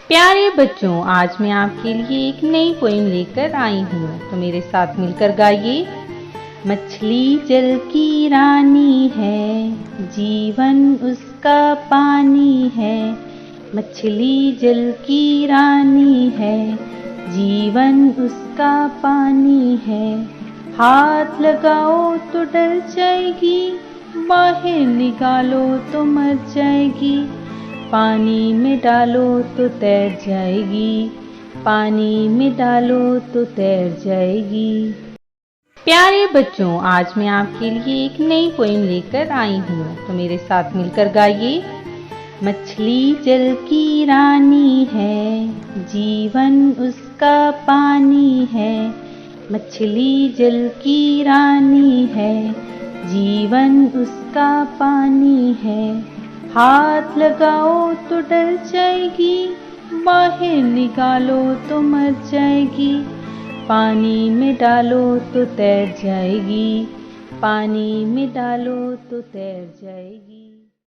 प्यारे बच्चों, आज मैं आपके लिए एक नई पोएम लेकर आई हूँ, तो मेरे साथ मिलकर गाइए। मछली जल की रानी है, जीवन उसका पानी है। मछली जल की रानी है, जीवन उसका पानी है। हाथ लगाओ तो डर जाएगी, बाहर निकालो तो मर जाएगी। पानी में डालो तो तैर जाएगी, पानी में डालो तो तैर जाएगी। प्यारे बच्चों, आज मैं आपके लिए एक नई पोएम लेकर आई हूँ, तो मेरे साथ मिलकर गाइए। मछली जल की रानी है, जीवन उसका पानी है। मछली जल की रानी है, जीवन उसका पानी है। हाथ लगाओ तो डर जाएगी, बाहर निकालो तो मर जाएगी। पानी में डालो तो तैर जाएगी, पानी में डालो तो तैर जाएगी।